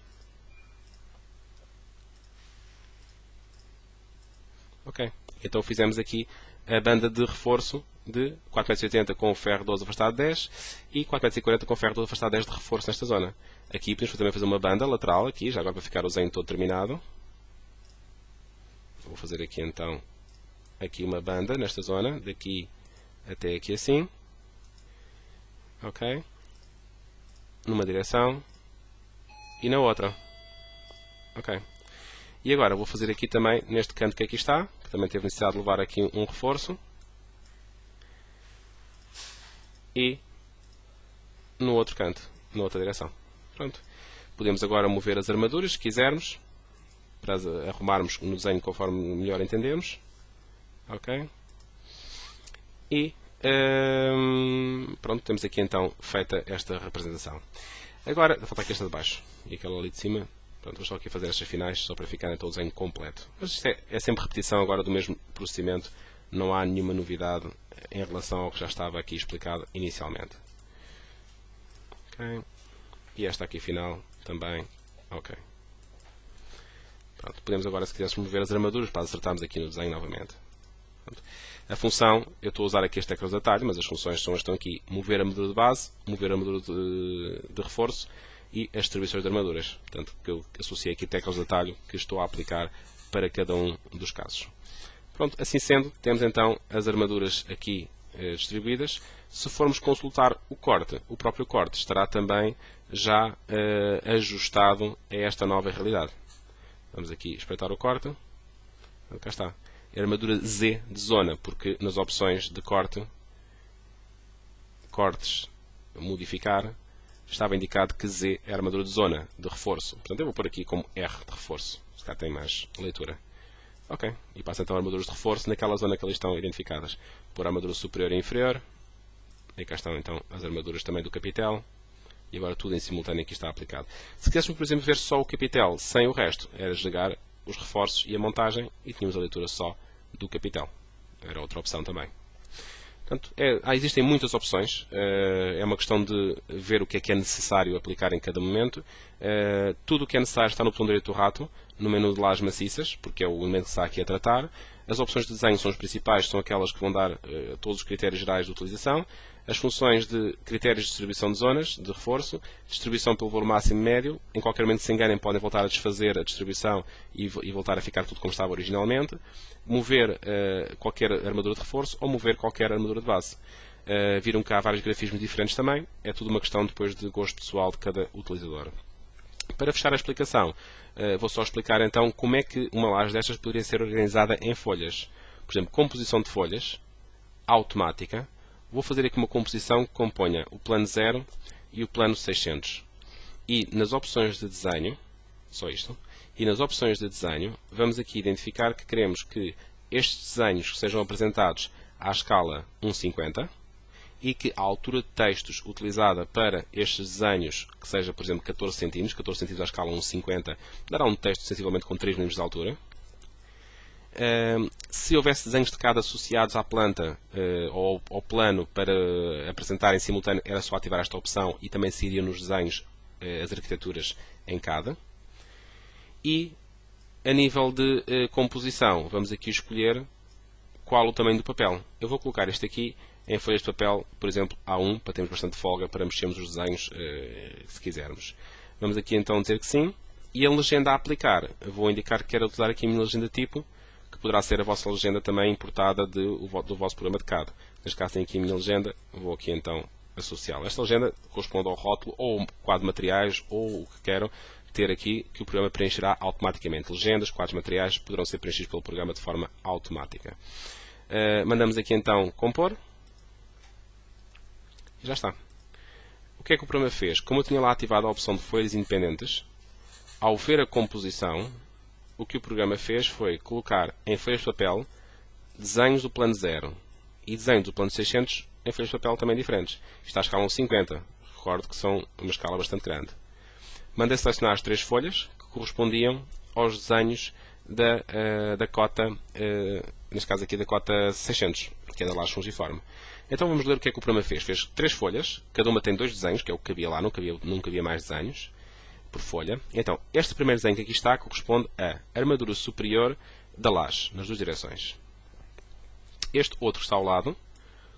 Ok. Então fizemos aqui a banda de reforço de 4,80 m com o ferro 12 afastado 10 e 4,40 m com o ferro 12 afastado 10 de reforço nesta zona. Aqui podemos também fazer uma banda lateral, aqui, já agora para ficar o desenho todo terminado. Vou fazer aqui então aqui uma banda nesta zona, daqui até aqui assim. Ok. Numa direção e na outra. Ok. E agora vou fazer aqui também, neste canto que aqui está, que também teve necessidade de levar aqui um reforço. E no outro canto, na outra direção. Pronto. Podemos agora mover as armaduras, se quisermos, para as arrumarmos no desenho conforme melhor entendemos. Ok. E pronto, temos aqui então feita esta representação. Agora, falta aqui esta de baixo e aquela ali de cima. Pronto, vou só aqui fazer estas finais, só para ficar então o desenho completo. Mas isto é sempre repetição agora do mesmo procedimento. Não há nenhuma novidade em relação ao que já estava aqui explicado inicialmente. Ok. E esta aqui final também. Ok. Pronto, podemos agora, se quiséssemos mover as armaduras, para acertarmos aqui no desenho novamente. Pronto. A função, eu estou a usar aqui as teclas de atalho, mas as funções estão aqui: mover a armadura de base, mover a armadura de reforço e as distribuições de armaduras. Portanto, que eu associei aqui teclas de atalho que estou a aplicar para cada um dos casos. Pronto, assim sendo, temos então as armaduras aqui distribuídas. Se formos consultar o corte, o próprio corte estará também já ajustado a esta nova realidade. Vamos aqui espreitar o corte. Cá está. É a armadura Z de zona, porque nas opções de cortes, modificar, estava indicado que Z é a armadura de zona, de reforço. Portanto, eu vou pôr aqui como R de reforço, se cá tem mais leitura. Ok, e passa então armaduras de reforço naquela zona que ali estão identificadas. Por armadura superior e inferior. E cá estão então as armaduras também do capitel. E agora tudo em simultâneo aqui está aplicado. Se quiséssemos, por exemplo, ver só o capitel sem o resto, era desligar os reforços e a montagem e tínhamos a leitura só do capitel. Era outra opção também. Portanto, existem muitas opções. É uma questão de ver o que é necessário aplicar em cada momento. Tudo o que é necessário está no botão direito do rato, no menu de lajes maciças, porque é o elemento que está aqui a tratar. As opções de desenho são as principais, são aquelas que vão dar todos os critérios gerais de utilização. as funções de critérios de distribuição de zonas, de reforço, distribuição pelo valor máximo e médio. Em qualquer momento, se enganem, podem voltar a desfazer a distribuição e voltar a ficar tudo como estava originalmente. Mover qualquer armadura de reforço ou mover qualquer armadura de base. Viram que há vários grafismos diferentes também. É tudo uma questão depois de gosto pessoal de cada utilizador. Para fechar a explicação, vou só explicar então como é que uma laje destas poderia ser organizada em folhas. Por exemplo, composição de folhas, automática. Vou fazer aqui uma composição que componha o plano 0 e o plano 600. E nas opções de desenho, só isto, e nas opções de desenho, vamos aqui identificar que queremos que estes desenhos sejam apresentados à escala 1:50 e que a altura de textos utilizada para estes desenhos, que seja, por exemplo, 14 cm, 14 cm à escala 1:50, dará um texto sensivelmente com 3 mm de altura. Se houvesse desenhos de CAD associados à planta ou ao plano para apresentar em simultâneo, era só ativar esta opção e também se iriam nos desenhos as arquiteturas em CAD. E a nível de composição, vamos aqui escolher qual o tamanho do papel. Eu vou colocar este aqui em folhas de papel, por exemplo, A1, para termos bastante folga para mexermos os desenhos se quisermos. Vamos aqui então dizer que sim. E a legenda a aplicar, vou indicar que quero utilizar aqui a minha legenda tipo, que poderá ser a vossa legenda também importada do vosso programa de CAD. Neste caso tenho aqui a minha legenda, vou aqui então associá-la. Esta legenda corresponde ao rótulo ou ao quadro de materiais ou o que quero ter aqui, que o programa preencherá automaticamente. Legendas, quadros de materiais poderão ser preenchidos pelo programa de forma automática. Mandamos aqui então compor. E já está. O que é que o programa fez? Como eu tinha lá ativado a opção de folhas independentes, ao ver a composição, o que o programa fez foi colocar em folhas de papel desenhos do plano 0 e desenhos do plano 600 em folhas de papel também diferentes. Isto está à escala 1:50. Recordo que são uma escala bastante grande. Mandei selecionar as 3 folhas que correspondiam aos desenhos da cota, neste caso aqui da cota 600, que é da laje fungiforme. Então vamos ler o que é que o programa fez. Fez 3 folhas, cada uma tem 2 desenhos, que é o que cabia lá, nunca havia mais desenhos por folha. Então, este primeiro desenho que aqui está corresponde à armadura superior da laje, nas 2 direções. Este outro que está ao lado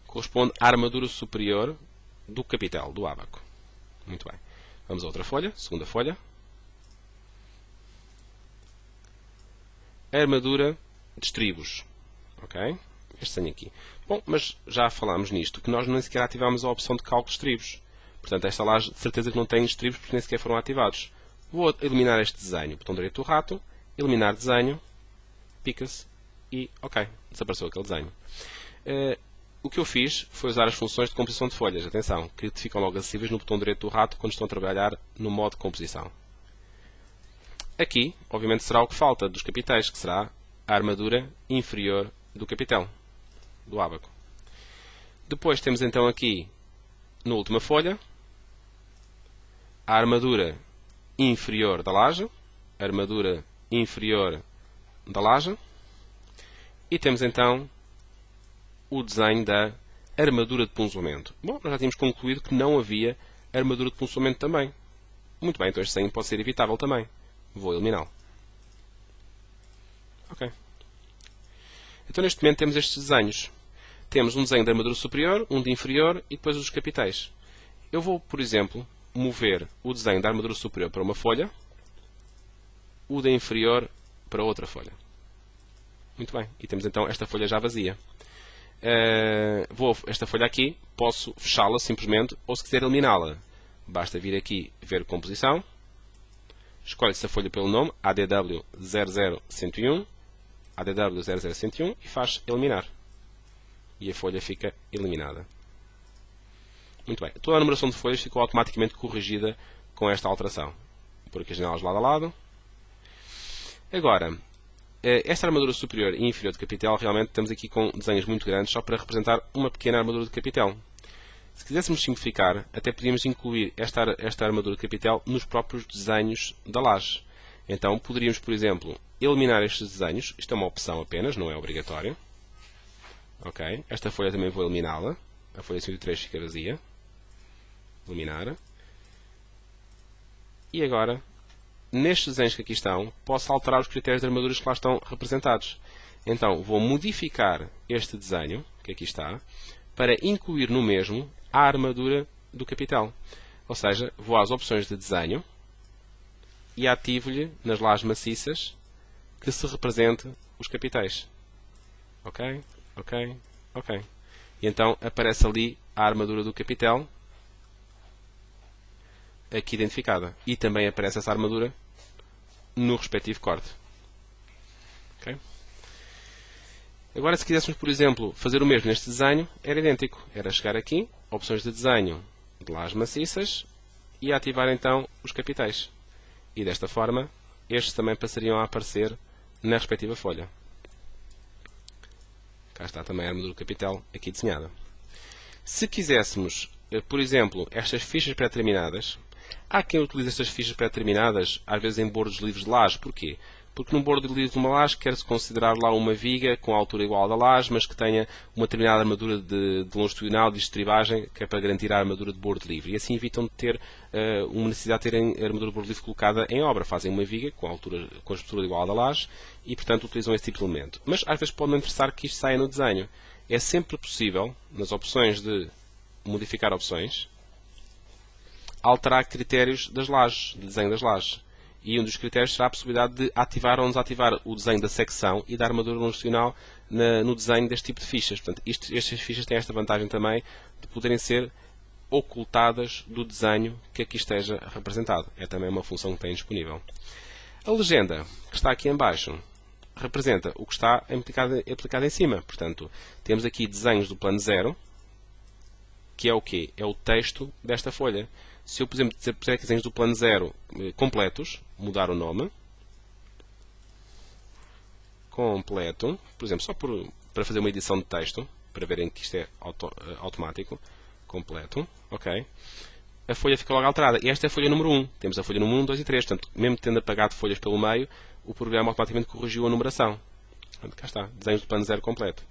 corresponde à armadura superior do capitel, do ábaco. Muito bem. Vamos a outra folha, segunda folha. Armadura de estribos. Ok? Este desenho aqui. Bom, mas já falámos nisto, que nós nem sequer ativámos a opção de cálculo de estribos. Portanto, esta laje de certeza que não tem estribos porque nem sequer foram ativados. Vou eliminar este desenho. Botão direito do rato, eliminar desenho, pica-se e ok, desapareceu aquele desenho. O que eu fiz foi usar as funções de composição de folhas. Atenção, que ficam logo acessíveis no botão direito do rato quando estão a trabalhar no modo de composição. Aqui, obviamente, será o que falta dos capitéis, que será a armadura inferior do capitel, do ábaco. Depois temos então aqui, na última folha, a armadura inferior da laje, armadura inferior da laje, e temos então o desenho da armadura de punzolamento. Bom, nós já tínhamos concluído que não havia armadura de punzolamento também. Muito bem, então este desenho pode ser evitável também. Vou eliminá-lo. Ok. Então neste momento temos estes desenhos. Temos um desenho de armadura superior, um de inferior e depois os dos capitéis. Eu vou, por exemplo, mover o desenho da armadura superior para uma folha, o da inferior para outra folha. Muito bem. E temos então esta folha já vazia. Esta folha aqui, posso fechá-la simplesmente, ou se quiser eliminá-la, basta vir aqui ver composição, escolhe-se a folha pelo nome, ADW00101, ADW00101 e faz eliminar. E a folha fica eliminada. Muito bem. Toda a numeração de folhas ficou automaticamente corrigida com esta alteração. Vou pôr aqui as janelas lado a lado. Agora, esta armadura superior e inferior de capitel, realmente estamos aqui com desenhos muito grandes só para representar uma pequena armadura de capitel. Se quiséssemos simplificar, até podíamos incluir esta armadura de capitel nos próprios desenhos da laje. Então, poderíamos, por exemplo, eliminar estes desenhos. Isto é uma opção apenas, não é obrigatório. Ok. Esta folha também vou eliminá-la. A folha 103 fica vazia. Eliminar. E agora, nestes desenhos que aqui estão, posso alterar os critérios de armaduras que lá estão representados. Então, vou modificar este desenho, que aqui está, para incluir no mesmo a armadura do capitel. Ou seja, vou às opções de desenho e ativo-lhe nas lajes maciças que se represente os capitéis. Ok? Ok? Ok. E então aparece ali a armadura do capitel aqui identificada. E também aparece essa armadura no respectivo corte. Okay? Agora, se quiséssemos, por exemplo, fazer o mesmo neste desenho, era idêntico. Era chegar aqui, opções de desenho de lajes maciças e ativar então os capitéis. E desta forma, estes também passariam a aparecer na respectiva folha. Cá está também a armadura do capitel aqui desenhada. Se quiséssemos, por exemplo, estas fichas pré-determinadas, há quem utilize estas fichas pré-determinadas, às vezes em bordos livres de laje. Porquê? Porque num bordo livre de uma laje quer-se considerar lá uma viga com a altura igual à da laje, mas que tenha uma determinada armadura de longitudinal de estribagem, que é para garantir a armadura de bordo livre. E assim evitam de ter uma necessidade de terem a armadura de bordo livre colocada em obra. Fazem uma viga com a espessura igual à da laje e, portanto, utilizam esse tipo de elemento. Mas às vezes pode não interessar que isto saia no desenho. É sempre possível, nas opções de modificar opções, alterar critérios das lajes, de desenho das lajes. E um dos critérios será a possibilidade de ativar ou desativar o desenho da secção e da armadura longitudinal no desenho deste tipo de fichas. Portanto, estas fichas têm esta vantagem também de poderem ser ocultadas do desenho que aqui esteja representado. É também uma função que tem disponível. A legenda, que está aqui em baixo, representa o que está aplicado em cima. Portanto, temos aqui desenhos do plano 0, que é o quê? É o texto desta folha. Se eu, por exemplo, puser aqui desenhos do plano 0 completos, mudar o nome, completo, por exemplo, só para fazer uma edição de texto, para verem que isto é automático, completo, ok. A folha fica logo alterada. E esta é a folha número 1. Temos a folha número 1, 2 e 3. Portanto, mesmo tendo apagado folhas pelo meio, o programa automaticamente corrigiu a numeração. Portanto, cá está, desenhos do plano 0 completo.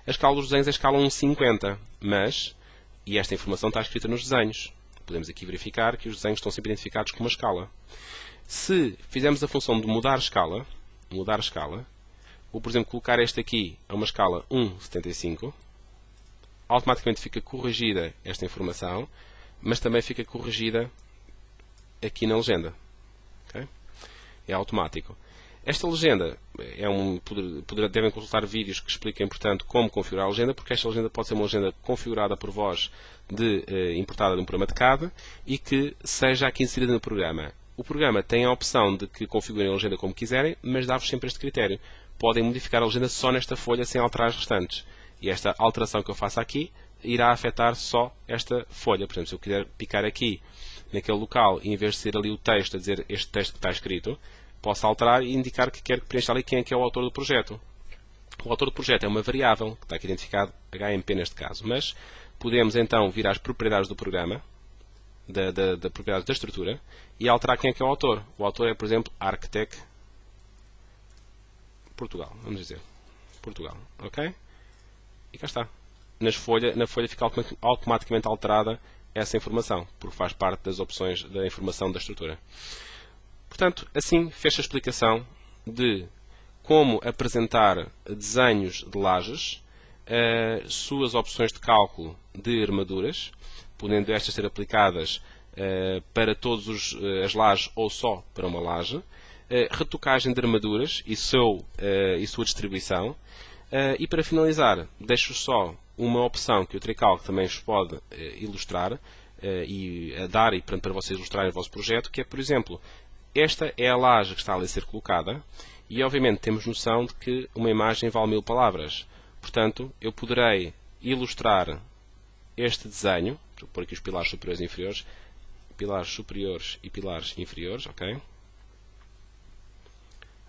A escala dos desenhos é a escala 1,50, mas, e esta informação está escrita nos desenhos. Podemos aqui verificar que os desenhos estão sempre identificados com uma escala. Se fizermos a função de mudar escala, ou por exemplo colocar este aqui a uma escala 1,75, automaticamente fica corrigida esta informação, mas também fica corrigida aqui na legenda. Okay? É automático. Esta legenda devem consultar vídeos que expliquem, portanto, como configurar a legenda, porque esta legenda pode ser uma legenda configurada por vós, importada de um programa de CAD, e que seja aqui inserida no programa. O programa tem a opção de que configurem a legenda como quiserem, mas dá-vos sempre este critério. Podem modificar a legenda só nesta folha, sem alterar as restantes. E esta alteração que eu faço aqui irá afetar só esta folha. Por exemplo, se eu quiser picar aqui, naquele local, e em vez de ser ali o texto, a dizer este texto que está escrito, posso alterar e indicar que quero que preencha ali quem é que é o autor do projeto. O autor do projeto é uma variável, que está aqui identificado HMP neste caso, mas podemos então vir às propriedades do programa, da propriedade da estrutura, e alterar quem é que é o autor. O autor é, por exemplo, Architect Portugal, vamos dizer. Portugal, ok? E cá está. Na folha fica automaticamente alterada essa informação, porque faz parte das opções da informação da estrutura. Portanto, assim fecha a explicação de como apresentar desenhos de lajes, suas opções de cálculo de armaduras, podendo estas ser aplicadas para todas as lajes ou só para uma laje, retocagem de armaduras e sua distribuição, e para finalizar, deixo só uma opção que o Tricalc também vos pode ilustrar e dar para vocês ilustrarem o vosso projeto, que é, por exemplo, esta é a laje que está ali a ser colocada e, obviamente, temos noção de que uma imagem vale 1000 palavras. Portanto, eu poderei ilustrar este desenho, vou pôr aqui os pilares superiores e inferiores, ok?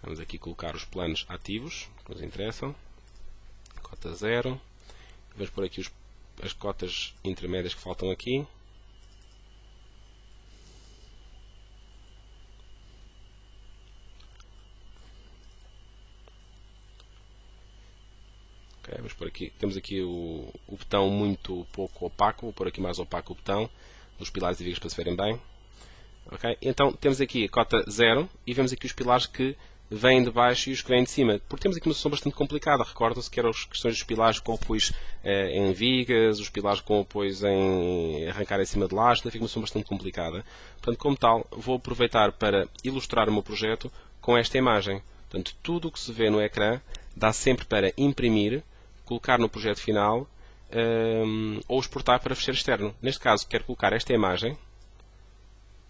Vamos aqui colocar os planos ativos, que nos interessam. Cota 0. Vamos pôr aqui as cotas intermédias que faltam aqui. Okay, vamos pôr aqui, temos aqui o botão muito pouco opaco, vou pôr aqui mais opaco o botão, dos pilares e vigas para se verem bem. Okay? Então temos aqui a cota 0 e vemos aqui os pilares que vêm de baixo e os que vêm de cima. Porque temos aqui uma solução bastante complicada. Recordam-se que eram as questões dos pilares com apoios em vigas, os pilares com apoios em arrancar em cima de lajes. Fica uma solução bastante complicada. Portanto, como tal, vou aproveitar para ilustrar o meu projeto com esta imagem. Portanto, tudo o que se vê no ecrã dá sempre para imprimir, colocar no projeto final ou exportar para fecheiro externo. Neste caso, quero colocar esta imagem.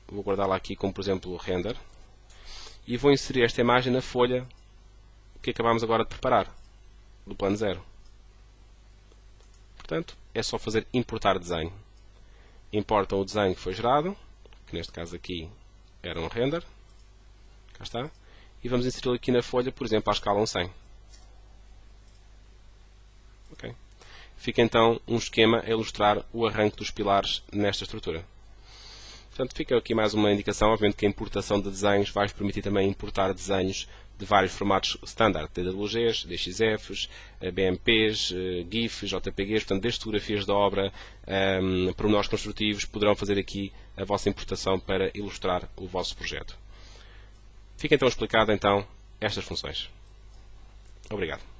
Vou guardá-la aqui como, por exemplo, render. E vou inserir esta imagem na folha que acabámos agora de preparar, do plano 0. Portanto, é só fazer importar desenho. Importam o desenho que foi gerado, que neste caso aqui era um render. Cá está. E vamos inseri-lo aqui na folha, por exemplo, à escala 1/100. Okay. Fica então um esquema a ilustrar o arranque dos pilares nesta estrutura. Portanto, fica aqui mais uma indicação, obviamente que a importação de desenhos vai permitir também importar desenhos de vários formatos standard, DWGs, DXFs, BMPs, GIFs, JPGs, portanto, desde fotografias da obra, pormenores construtivos, poderão fazer aqui a vossa importação para ilustrar o vosso projeto. Fica então explicado então estas funções. Obrigado.